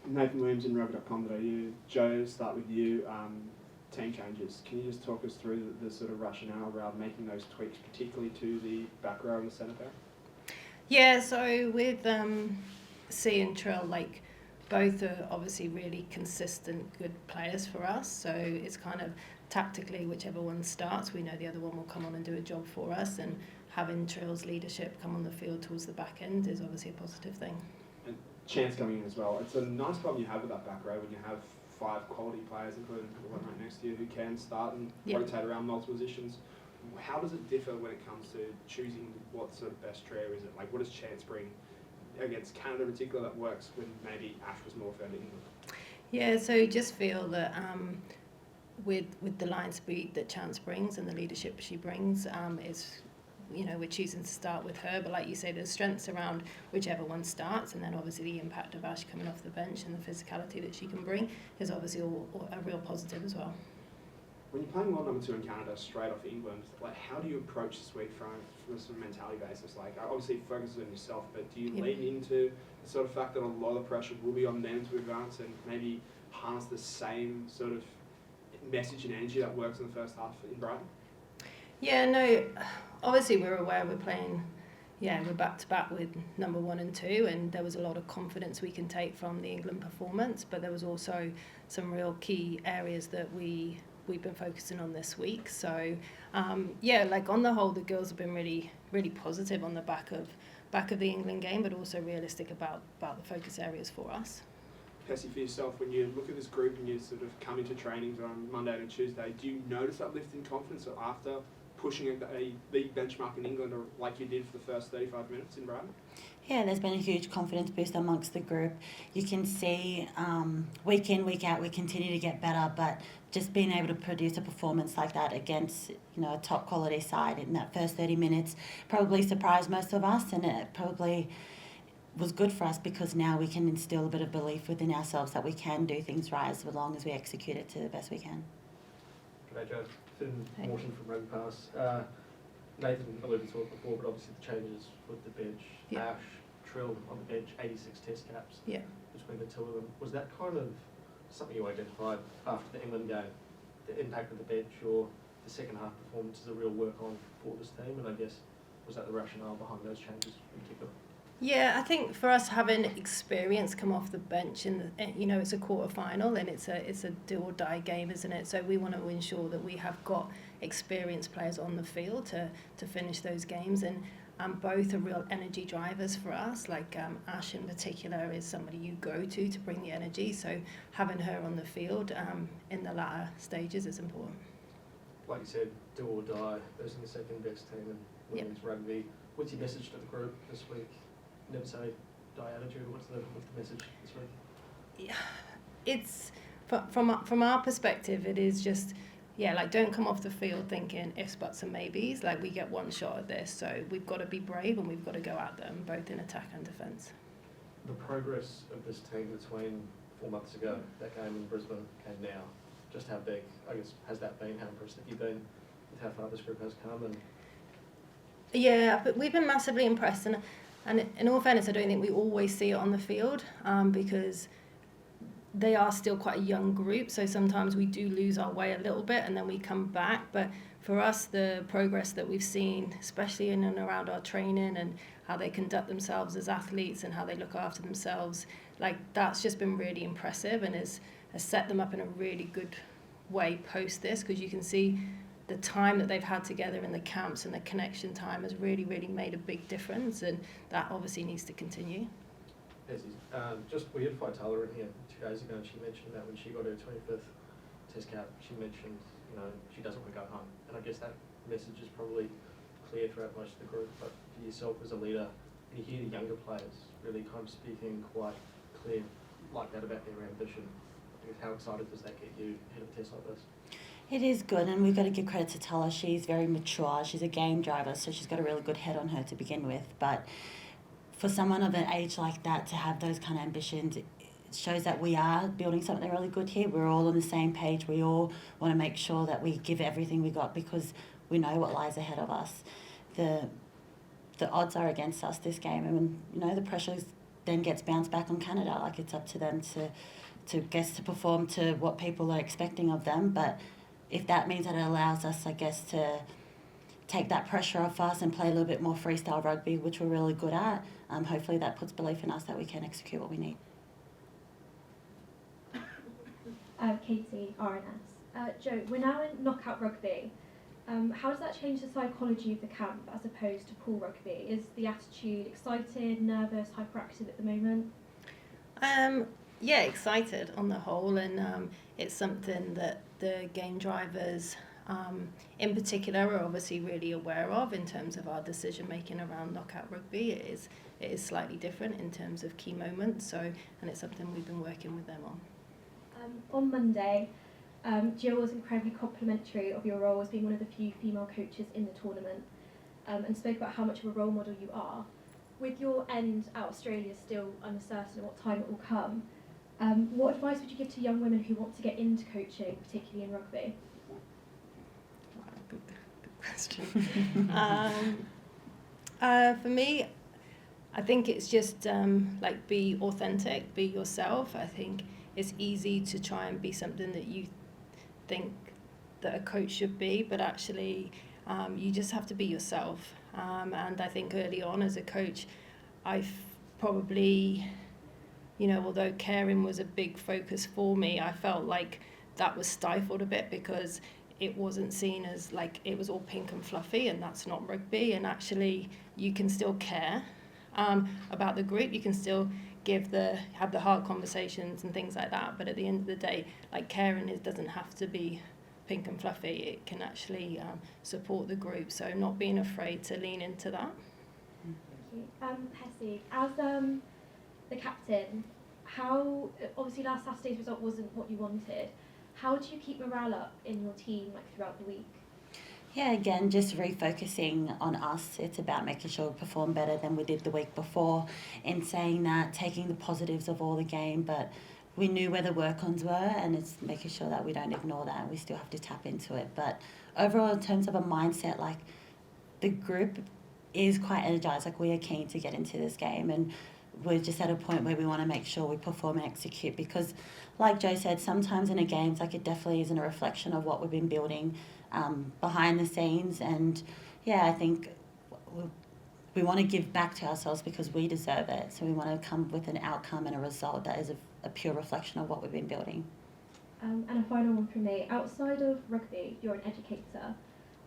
Nathan Williams in rugby.com.au. Joe, start with you. Team changes. Can you just talk us through the sort of rationale around making those tweaks, particularly to the back row and the centre pair? Yeah, so with C and Trill, like both are obviously really consistent, good players for us. So it's kind of tactically, whichever one starts, we know the other one will come on and do a job for us. And having Trill's leadership come on the field towards the back end is obviously a positive thing. And Chance coming in as well. It's a nice problem you have with that back row when you have 5 quality players, including the one right next to you, who can start and rotate around multiple positions. How does it differ when it comes to choosing what sort of best trio is it? Like, what does Chance bring against Canada in particular that works when maybe Ash was more fair to England? Yeah, so just feel that with the line speed that Chance brings and the leadership she brings, is, you know, we're choosing to start with her, but like you say, there's strengths around whichever one starts, and then obviously the impact of Ash coming off the bench and the physicality that she can bring is obviously all a real positive as well. When you're playing world number 2 in Canada straight off England, like, how do you approach this week from a sort of mentality basis? Like, obviously focus on yourself, but do you lean into the sort of fact that a lot of the pressure will be on them to advance and maybe harness the same sort of message and energy that works in the first half in Brighton? Yeah, no, obviously we're aware we're playing, we're back to back with number 1 and 2, and there was a lot of confidence we can take from the England performance, but there was also some real key areas that we've been focusing on this week. So like on the whole, the girls have been really, really positive on the back of the England game, but also realistic about the focus areas for us. Pessi, for yourself, when you look at this group and you sort of come into trainings on Monday and Tuesday, do you notice that lift in confidence after pushing a big benchmark in England, or like you did for the first 35 minutes in Brighton? Yeah, there's been a huge confidence boost amongst the group. You can see week in, week out, we continue to get better, but just being able to produce a performance like that against, you know, a top quality side in that first 30 minutes probably surprised most of us, and it probably was good for us because now we can instill a bit of belief within ourselves that we can do things right as long as we execute it to the best we can. G'day, Joe. Finn Morton from Rugby Pass. Nathan alluded to it before, but obviously the changes with the bench. Ash, Trill on the bench, 86 test caps between the two of them. Was that kind of something you identified after the England game, the impact of the bench, or the second half performance is a real work on for this team? And I guess, was that the rationale behind those changes in particular? Yeah, I think for us, having experience come off the bench, it's a quarter final and it's a do or die game, isn't it? So we want to ensure that we have got experienced players on the field to finish those games, and both are real energy drivers for us. Like Ash in particular is somebody you go to bring the energy, so having her on the field in the latter stages is important. Like you said, do or die, those are the second best team in women's rugby. What's your message to the group this week? Never say die attitude. What's the message this week? Yeah, it's from our perspective, it is just don't come off the field thinking ifs, buts and maybes. Like, we get one shot at this, so we've got to be brave and we've got to go at them both in attack and defence. The progress of this team between 4 months ago, that game in Brisbane, and now, just how big, I guess, has that been? How impressed have you been with how far this group has come? And yeah, but we've been massively impressed, and in all fairness, I don't think we always see it on the field because they are still quite a young group, so sometimes we do lose our way a little bit and then we come back. But for us, the progress that we've seen, especially in and around our training and how they conduct themselves as athletes and how they look after themselves, like, that's just been really impressive and has set them up in a really good way post this, because you can see the time that they've had together in the camps and the connection time has really, really made a big difference, and that obviously needs to continue. We had Faitala in here 2 days ago, and she mentioned that when she got her 25th test cap, she mentioned, she doesn't want to go home. And I guess that message is probably clear throughout most of the group, but for yourself as a leader, you hear the younger players really kind of speaking quite clear like that about their ambition. How excited does that get you ahead of a test like this? It is good, and we've got to give credit to Tella. She's very mature. She's a game driver, so she's got a really good head on her to begin with. But for someone of an age like that to have those kind of ambitions, it shows that we are building something really good here. We're all on the same page. We all want to make sure that we give everything we got because we know what lies ahead of us. The odds are against us this game, and the pressure's then gets bounced back on Canada. Like, it's up to them to perform to what people are expecting of them. But if that means that it allows us, I guess, to take that pressure off us and play a little bit more freestyle rugby, which we're really good at, hopefully that puts belief in us that we can execute what we need. Katie, RNS. Joe, we're now in knockout rugby. How does that change the psychology of the camp as opposed to pool rugby? Is the attitude excited, nervous, hyperactive at the moment? Yeah, excited on the whole, and it's something that the game drivers in particular are obviously really aware of in terms of our decision making around knockout rugby. It is slightly different in terms of key moments, and it's something we've been working with them on. On Monday, Jill was incredibly complimentary of your role as being one of the few female coaches in the tournament, and spoke about how much of a role model you are. With your end at Australia still uncertain what time it will come, what advice would you give to young women who want to get into coaching, particularly in rugby? Good question. For me, I think it's just like be authentic, be yourself. I think it's easy to try and be something that you think that a coach should be, but actually you just have to be yourself. And I think early on as a coach, I've probably, although caring was a big focus for me, I felt like that was stifled a bit because it wasn't seen as like it was all pink and fluffy, and that's not rugby. And actually you can still care about the group, you can still have the hard conversations and things like that, but at the end of the day, like, caring doesn't have to be pink and fluffy. It can actually support the group, so not being afraid to lean into that. Thank you. Hesse, as the captain, how, obviously last Saturday's result wasn't what you wanted, how do you keep morale up in your team throughout the week? Yeah, again, just refocusing on us. It's about making sure we perform better than we did the week before. In saying that, taking the positives of all the game, but we knew where the work-ons were, and it's making sure that we don't ignore that. We still have to tap into it. But overall, in terms of a mindset, like, the group is quite energised. Like, we are keen to get into this game, and we're just at a point where we want to make sure we perform and execute, because, like Joe said, sometimes in a game, it's like it definitely isn't a reflection of what we've been building behind the scenes. And yeah, I think we want to give back to ourselves because we deserve it. So we want to come with an outcome and a result that is a pure reflection of what we've been building. And a final one from me. Outside of rugby, you're an educator.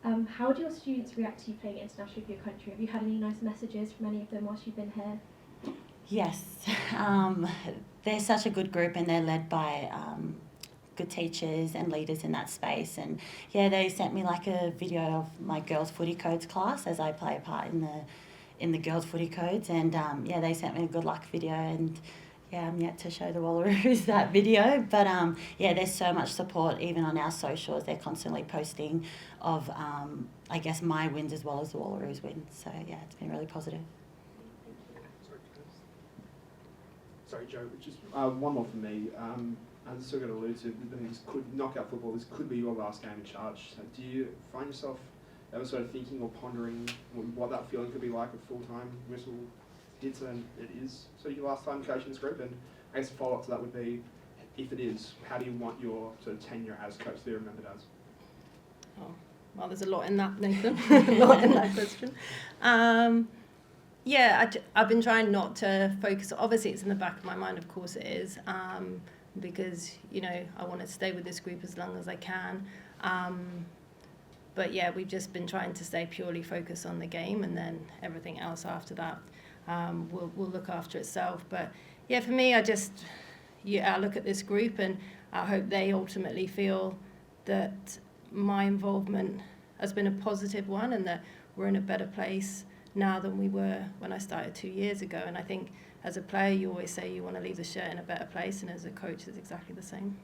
How do your students react to you playing internationally for your country? Have you had any nice messages from any of them whilst you've been here? Yes. They're such a good group, and they're led by good teachers and leaders in that space. And yeah, they sent me like a video of my girls footy codes class as I play a part in the girls footy codes. And yeah, they sent me a good luck video, and yeah, I'm yet to show the Wallaroos that video. But yeah, there's so much support even on our socials. They're constantly posting of I guess my wins as well as the Wallaroos wins. So yeah, it's been really positive. Sorry, Joe, just one more from me. As I still got to allude to, knockout football, this could be your last game in charge. So do you find yourself ever sort of thinking or pondering what that feeling could be like with full-time whistle hits, and it is sort of your last time coaching this group? And I guess a follow-up to that would be, if it is, how do you want your sort of tenure as coach to be remembered as? Oh, well, there's a lot in that, Nathan. A lot in that question. Yeah, I've been trying not to focus. Obviously, it's in the back of my mind, of course it is, because, I want to stay with this group as long as I can. But yeah, we've just been trying to stay purely focused on the game, and then everything else after that will look after itself. But yeah, for me, I look at this group, and I hope they ultimately feel that my involvement has been a positive one, and that we're in a better place now than we were when I started 2 years ago. And I think as a player, you always say you want to leave the shirt in a better place, and as a coach, it's exactly the same.